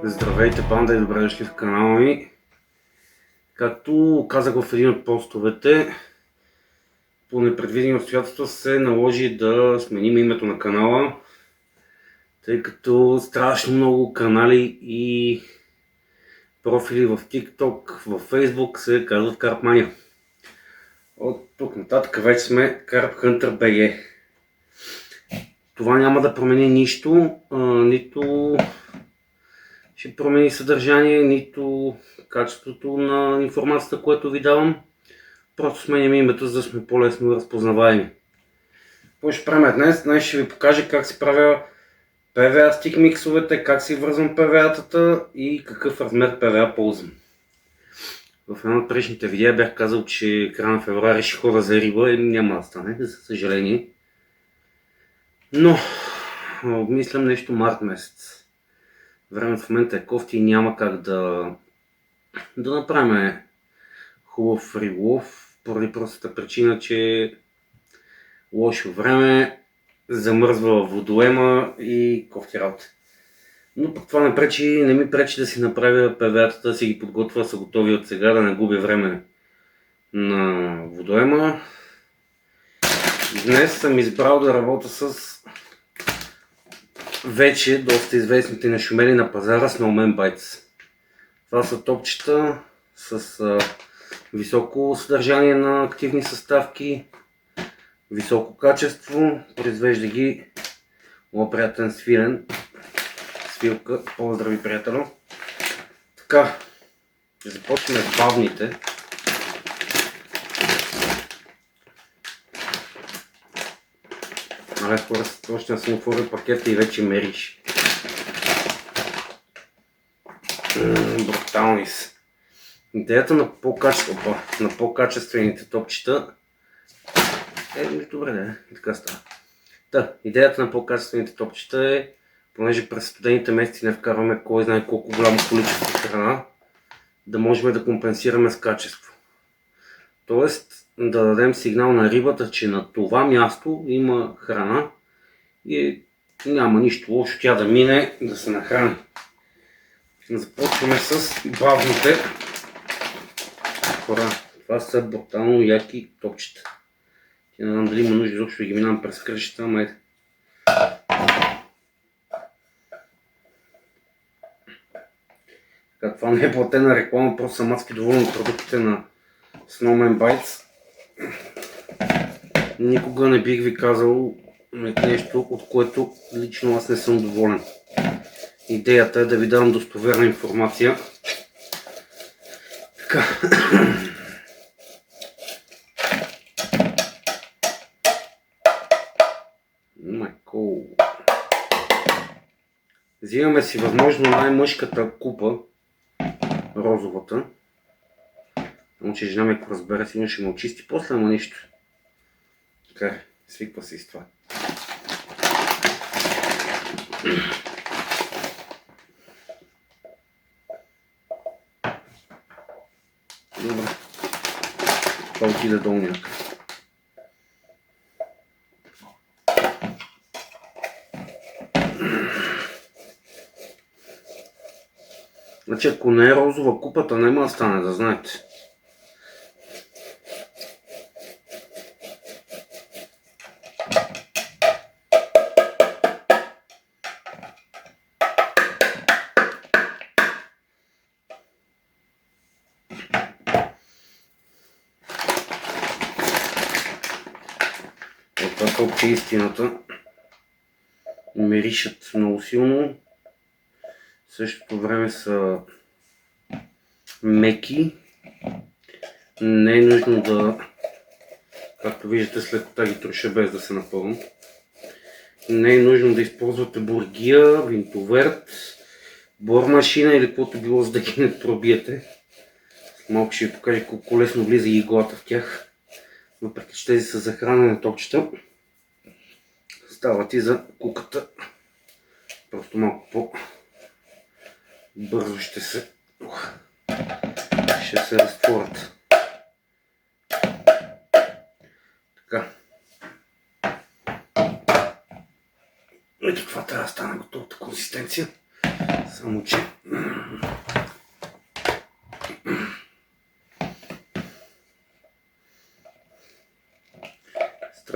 Здравейте, банда, и добре дошли в канала ми. Както казах в един от постовете, по непредвидени обстоятелства се наложи да сменим името на канала, тъй като страшно много канали и профили в TikTok, в Facebook се казват Карпмания. От тук нататък вече сме Carp Hunter BG. Това няма да промени нищо, нито ще промени съдържание, нито качеството на информацията, което ви давам. Просто сменям името, за да сме по-лесно разпознаваеми. Какво ще правим днес? Днес ще ви покажа как си правя PVA стик миксовете, как си връзвам PVA-тата и какъв размер PVA ползвам. В едно от предишните видеа бях казал, че края на февруари ще хода за риба и няма да стане, за съжаление. Но обмислям нещо март месец. Времето в момента е кофти и няма как да направим хубав риболов, поради простата причина, че лошо време, замръзва водоема и кофти работа. Но пък това не ми пречи да си направя PVA-тата, да си ги подготвя, са готови от сега, да не губя време на водоема. Днес съм избрал да работя с вече доста известните нашумели на пазара Snowman Bites. Това са топчета с високо съдържание на активни съставки, високо качество, произвежда ги моят приятен Свилен. Свилка, поздрави, приятелю. Така, започваме с бавните. Още не съм отворил пакета и вече мериш. Брутални са. Идеята на по-качествените топчета добре, така става. Идеята на по-качествените топчета е, понеже през студените месеци не вкарваме кой знае колко голямо количество храна, да можем да компенсираме с качество. Тоест да дадем сигнал на рибата, че на това място има храна и няма нищо лошо тя да мине, да се нахрани. Започваме с бавните. Това са брутално яки топчета. Не знам дали има нужда изобщо да ги минавам през кръщата, ама ето. Това не е платена реклама, просто съм адски доволен от продуктите на Snowman Bites. Никога не бих ви казал нещо, от което лично аз не съм доволен. Идеята е да ви дам достоверна информация. Така. Взимаме си възможно най-мъжката купа, розовата. Само че жена ми, ако разбере, сигурно ще ме очисти после, ама нищо. Така, свиква се и с това. Добре. Това отиде долу някъде. Значи, ако не е розова купата, няма да стане, да знаете. Това топче истината. Миришат много силно. В същото време са меки. Не е нужно да, както виждате, след това ги троша без да се напълвам. Не е нужно да използвате бургия, винтоверт, бормашина или каквото било, за да ги не пробиете. Малко ще ви покажа колко лесно влиза и иглата в тях. Въпреки че тези са за хранене топчета, стават и за куката. Просто малко по-бързо ще се разтворят. Така. Ето това трябва да стане готовата консистенция. Само че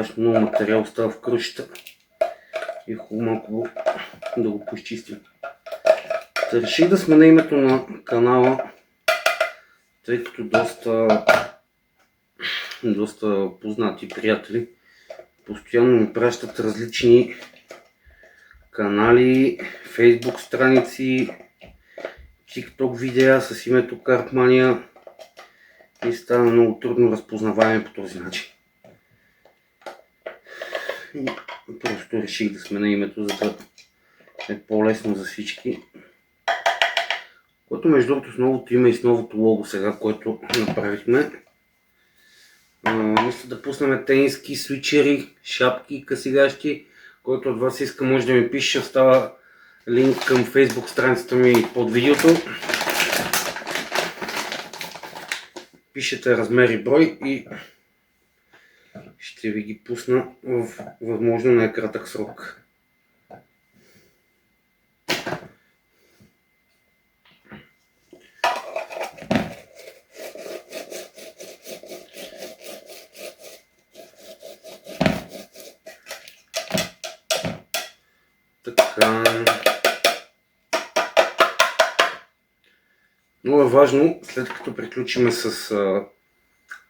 страшно много материал остава в кръщата и хубаво малко да го поизчистим. Реших да сменя името на канала, тъй като доста познати приятели постоянно ми пращат различни канали, Facebook страници, TikTok видеа с името Carpmania и стана много трудно разпознаваем по този начин. И просто реших да сменя името, за да е по-лесно за всички. Което между другото с новото име и с новото лого сега, което направихме. Мисля да пуснем тениски, свичери, шапки, късигащи. Който от вас иска, може да ми пише, ще остава линк към Facebook страницата ми под видеото. Пишете размер и брой и ще ви ги пусна в възможно най-кратък срок. Така. Много е важно, след като приключим с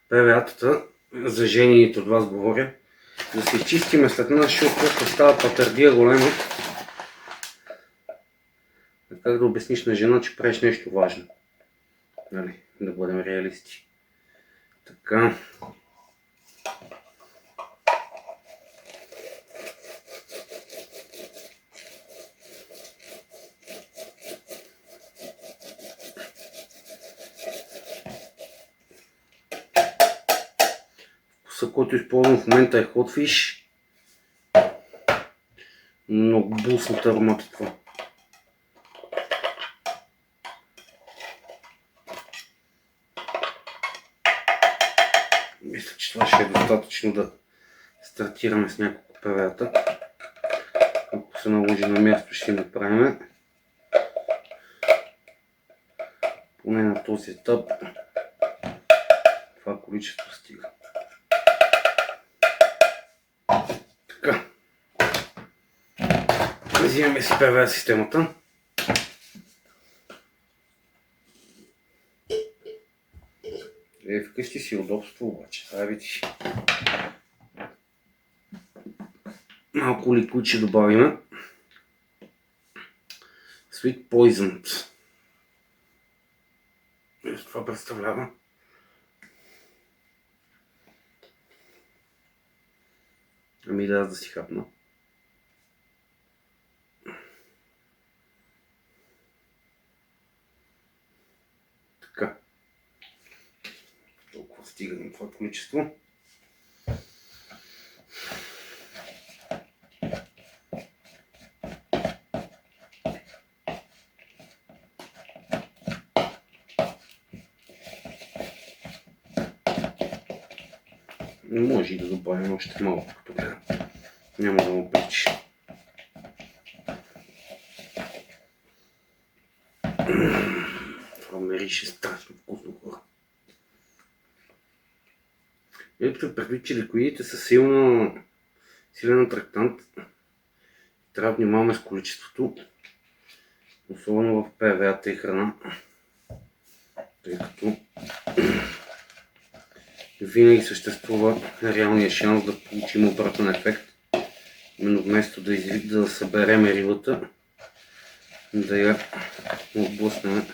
ПВА-тата, за жените от вас говоря, да се изчистиме след нас, защото става патърдия голема. Как да обясниш на жена, че правиш нещо важно? Нали, да бъдем реалисти. Така. Вкуса, който използвам в момента е Hot Fish. Много булснат аромат от това. Мисля, че това ще е достатъчно да стартираме с няколко ПВА-та. Ако се наложи на място, ще направим. Поне на този етап това количество стига. Така. Взимаме си ПВА системата. Вкъщи си удобство, обаче. Сега видиш. Малко ликвид ще добавим. Sweet Poisoned. Това представлява. Ами да, аз да си хапна. Така. Толкова стига на това количество. Може и да добавим още малко тогава. Няма да му пречи. Това мирише страшно вкусно, хора. Ето предвид, че ликвидите са силен атрактант. Трябва да внимаваме с количеството. Особено в ПВА-та и храна. Тъй като винаги съществува реалния шанс да получим обратен ефект. Именно вместо да съберем рибата, да я отблъснем,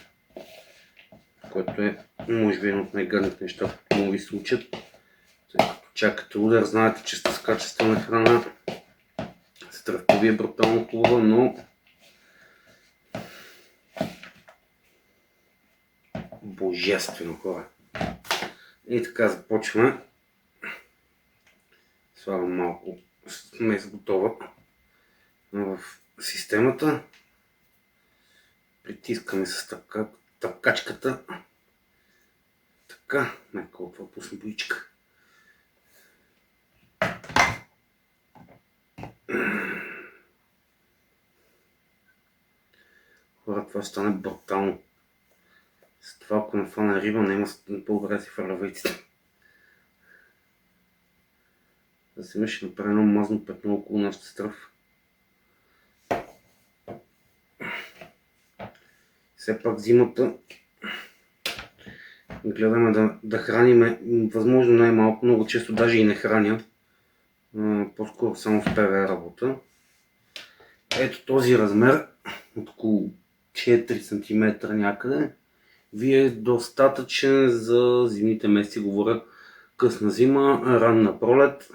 което е може би едно от най-гадните неща, които могат да ви случат. Тъй като чакате удар, знаете, че сте с качествена храна, стръвта ви е брутално хубава, но божествено, хора. И така започваме. Слагам малко смес готова в системата. Притискаме с тъпкачката. Така, нека това пусна боичка. Хора, това ще стане брутално. С това, ако не фана риба, няма по-добре да си фърля вейците. Да сега ще направя едно мазно петно около нашата стръв. Все пак зимата гледаме да храним възможно най-малко, много често даже и не храня. По-скоро само в ПВ работа. Ето този размер, от около 4 см някъде, ви е достатъчен за зимните месеци, говоря късна зима, ранна пролет.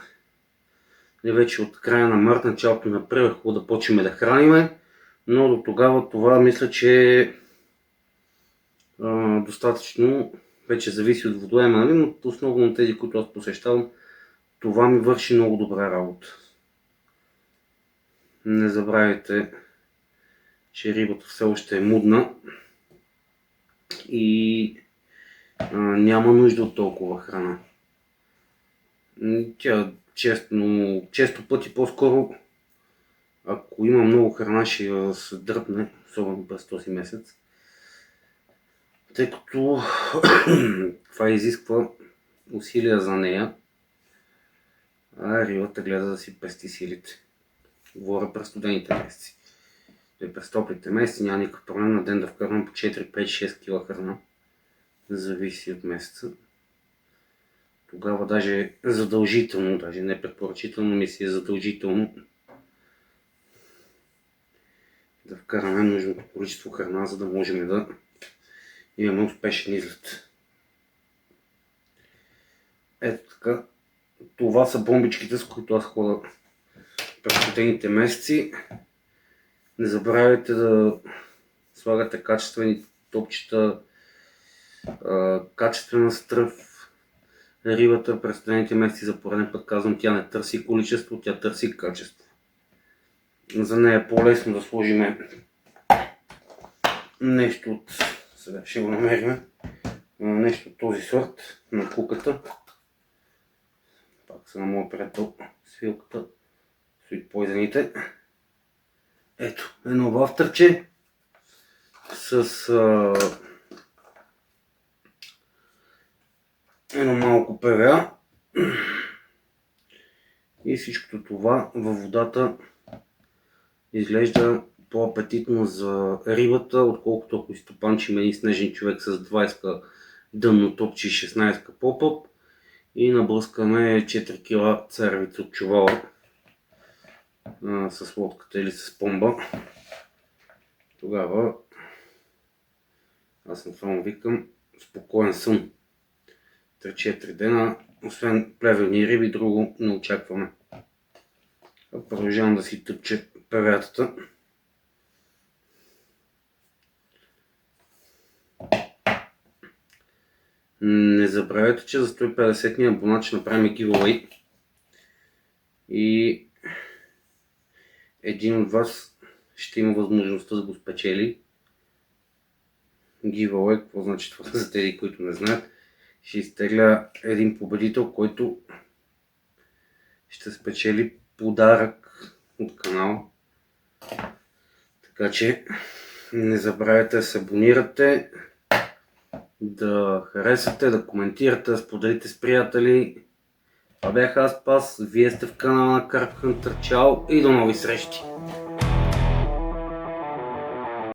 И вече от края на март, началото на април е хубаво да почнем да храниме, но до тогава това мисля, че е достатъчно. Вече зависи от водоема, нали? Но основно на тези, които аз посещавам, това ми върши много добра работа. Не забравяйте, че рибата все още е мудна и няма нужда от толкова храна. Тя често пъти по-скоро, ако има много храна, ще я се дръпне, особено през този месец. Тъй като това изисква усилия за нея, а рибата гледа да си пести силите. Говоря през студените месеци. И през топлите месеци няма никакъв проблем на ден да вкарвам по 4, 5, 6 кг храна. Зависи от месеца. Тогава даже задължително, даже не препоръчително, ми си е задължително да вкараме нужното количество храна, за да можем да имаме успешен излет. Ето така. Това са бомбичките, с които аз ходя през студените месеци. Не забравяйте да слагате качествени топчета, качествена стръв. Рибата през студените месеци, за пореден път казвам, тя не търси количество, тя търси качество. За нея е по-лесно да сложим нещо от... Сега ще го намерим. Нещо от този сорт на куката. Пак са на моя приятел свилката. Sweet Poison-ите. Ето, едно вафтърче с едно малко ПВА и всичкото това във водата изглежда по-апетитно за рибата, отколкото ако изтопанчим един снежен човек с 20 дънно топче и 16 поп-ъп и наблъскаме 4 кг царевица от чувала с лодката или с помба. Тогава аз само викам спокоен сън. 3-4 дена, освен плевелни риби, друго не очакваме. Продължавам да си тъпче ПВА-тата. Не забравяйте, че за 150-ния абонат ще направим giveaway и един от вас ще има възможността да го спечели. Giveaway, какво значи това за тези, които не знаят? Ще изтегля един победител, който ще спечели подарък от канала. Така че не забравяйте да се абонирате, да харесате, да коментирате, да споделите с приятели. Това бях аз, Пас. Вие сте в канала на Carp Hunter. Чао и до нови срещи!